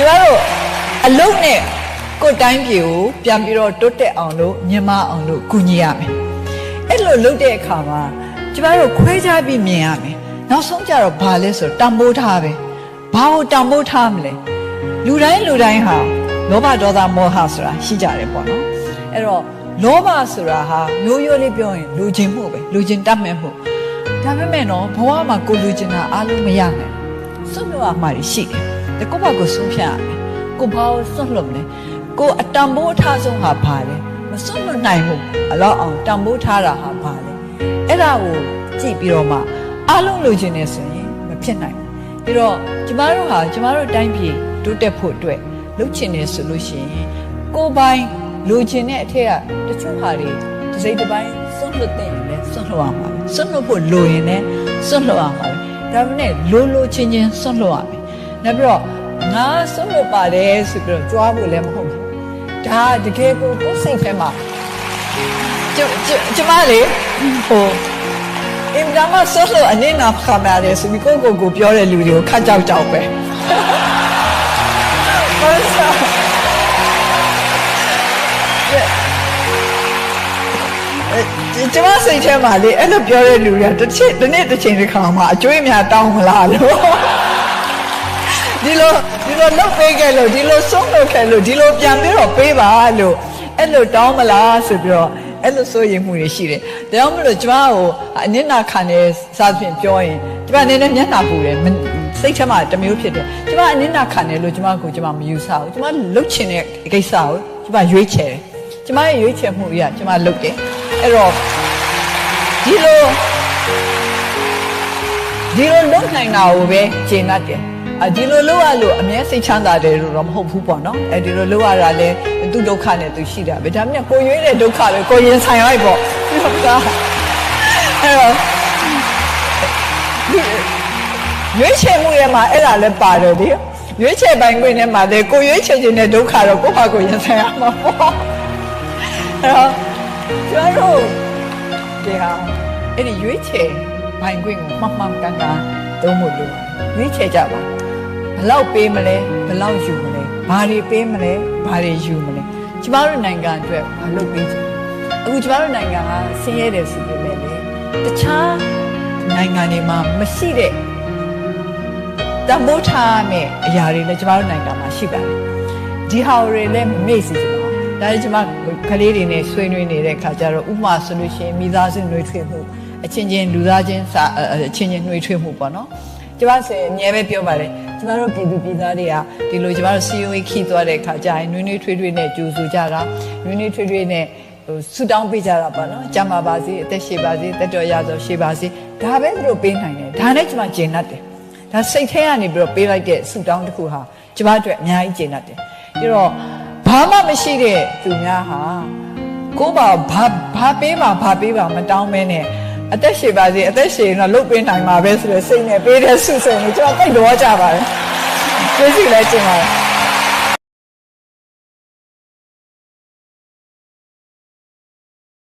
တို့အလုံးနဲ့ကိုယ်တိုင်းပြည်ကိုပြန်ပြီးတော့တိုးတက်အောင်လို့မြင်မအောင်လို့ကူညီရမယ်အဲ့လိုလုပ်တဲ့အခါမှာကျမတို့ခွဲခြားပြီးမြင်ရမယ်နောက်ဆုံးကြတော့ဘာလဲဆိုတန်ဖိုးထားပဲဘာကိုတန်ဖိုးထားမလဲလူတိုင်းဟာလောဘဒေါသမောဟဆိုတာရှိကြတယ်ပေါ့နော်အဲ့တော့လောဘဆိုတာဟာရိုးရိုးလေးပြောရင်လူချင်းမှုပဲလူချင်းတတ်မဲ့မှုဒါပေမဲ့နော်ဘဝမှာကိုလူချင်းတာအားလုံးမရနိုင်စွန့်လွတ်ရမှာရှိတယ်ကိုယ့်ဘာကိုဆုံးဖြတ်ရမယ်ကိုဘာကိုစွန့်လွတ်မလဲကိုအတန်ဖိုးအထားဆုံးဟာဘာလဲမစွန့်လွတ်နိုင်ဘူးအလောက်အောင်တန်ဖိုးထားတာဟာဘာလဲအဲ့ဒါကိုကြည့်ပြီးတော့မှအားလုံးလူချင်းနေဆိုရင်မဖြစ်နိုင်ဘူးပြီးတော့ကျမတို့တိုင်းပြည်တိုးတက်ဖို့အတွက်လုပ်ချင်နေဆိုလို့ရှိရင်ကိုယ်ပိုင်လူချင်းတဲ့အထက်ကတချို့ဟာတွေတစ်စိတ်တစ်ပိုင်းစွန့်လွတ်တဲ့ရင်လည်းစွန့်လွတ်ရမှာစွန့်လွတ်ဖို့လိုရင်လည်းစွန့်လွတ်ရမှာဒါပေမဲ့လိုချင်းစွန့်လွတ်ရမယ်နောက်ပြီးတော့ငါစွန့်လွတ်ပါတယ်ဆိုပြီးတော့ကြွားဖို့လည်းမဟုတ်ဘူးဒါတကယ်ကိုစိတ်ထဲမှာကျမလေးဟိုအင်ဒါမဆိုလို့အနေနဲ့ခါမှာလေဆိုပြီးကိုပြောတဲ့လူတွေကိုခတ်ကြောက်ပဲဟုတ်စားကျမစိတ်ထဲမှာလေအဲ့လိုပြောတဲ့လူတွေကတစ်နေ့တစ်ချိန်တစ်ခါမှအကျွေးများတောင်းမလားလို့ဒီလိုလုပ်ပေးခဲ့လို့ဒီလိုဆုံးလုပ်ခဲ့လို့ဒီလိုပြန်ပြီးတော့ပေးပါလို့အဲ့လိုတောင်းမလားဆိုပြီးတော့အဲ့လိုစိုးရိမ်မှုတွေရှိတယ်။ဒါကြောင့်မလို့ကျမကိုအနစ်နာခံနေစားဖြင့်ပြောရင်ကျမနည်းနည်းမျက်နှာပူတယ်စိတ်ထဲမှာတစ်မျိုးဖြစ်တယ်။ကျမအနစ်နာခံတယ်လို့ကျမမယူဆဘူး။ကျမလှုပ်ချင်တဲ့ကိစ္စကိုကျမရွေးချယ်တယ်။ကျမရဲ့ရွေးချယ်မှုတွေကကျမလှုပ်တယ်။အဲ့တော့ဒီလိုလုပ်နိုင်တာကိုပဲကျေနပ်တယ်။ဒီလိုလုပ်ရလို့အမြဲစိတ်ချမ်းသာတယ်လို့တော့မဟုတ်ဘူးပေါ့နော်။ဒီလိုလုပ်ရတာလဲသူဒုက္ခနဲ့သူရှိတာပဲဒါမှမဟုတ်ကိုရွေးတဲ့ဒုက္ခပဲကိုရင်ဆိုင်လိုက်ပေါ့ဟုတ်ကဲ့အဲ့တော့ရွေးချယ်မှုရဲ့မှာအဲ့ဒါလည်းပါတယ်လေရွေးချယ်ပိုင်ခွင့်နဲ့မှာလေကိုရွေးချယ်ခြင်းတဲ့ဒုက္ခတော့ကိုယ့်ဘာကိုရင်ဆိုင်ရမှာပေါ့အဲ့တော့ကျွန်တော်ဒီဟာအဲ့ဒီရွေးချယ်ပိုင်ခွင့်ကိုမှန်ကန်သုံးဖို့လိုရွေးချယ်ကြပါဘယ်လောက်ပေးမလဲဘယ်လောက်ယူမလဲဘာတွေပေးမလဲဘာတွေယူမလဲကျမတို့နိုင်ငံအတွက်မလုပ်ပေးချင်အခုကျမတို့နိုင်ငံကဆင်းရဲတယ်ဆိုပေမဲ့လေတခြားနိုင်ငံတွေမှာမရှိတဲ့တန်ဖိုးထားမဲ့အရာတွေလည်းကျမတို့နိုင်ငံမှာရှိပါတယ်ဒီဟာတွေလည်းမမေ့စီချင်ပါဘူးဒါလည်းကျမကလေးတွေနဲ့ဆွေးနွေးနေတဲ့အခါကျတော့ဥပမာဆိုလို့ရှိရင်မိသားစုနှွေးထွေးမှုအချင်းချင်းလူသားချင်းအချင်းချင်းနှွေးထွေးမှုပေါ့နော်ကျမဆိုရင်အမြဲပဲပြောပါတယ်ကျမတို့ပြည်သားတွေကဒီလိုကျမတို့ COE ခီးသွားတဲ့အခါကျရင်နွေးထွေးနဲ့ကြိုဆိုကြတာနွေးထွေးနဲ့ဆူတောင်းပေးကြတာပေါ့နော်ကျမ်းပါပါစေအသက်ရှည်ပါစေတက်တော်ရသောရှည်ပါစေဒါပဲသူတို့ပေးနိုင်တယ်ဒါနဲ့ကျမကျေနပ်တယ်ဒါစိတ်ထဲကနေပြီးတော့ပေးလိုက်တဲ့ဆူတောင်းတစ်ခုဟာကျမအတွက်အများကြီးကျေနပ်တယ်ပြီးတော့ဘာမှမရှိတဲ့သူများဟာကိုယ်ဘာပေးပါမတောင်းမဲနဲ့အသက်ရှည်ပါစေအသက်ရှည်တော့လုတ်ပေးနိုင်မှာပဲဆိုတော့စိတ်နဲ့ပေးတဲ့ဆုဆိုရင်ကျွန်တော်တိတ်တော့ကြပါတယ်ကျေးဇူးလည်းတင်ပါတယ်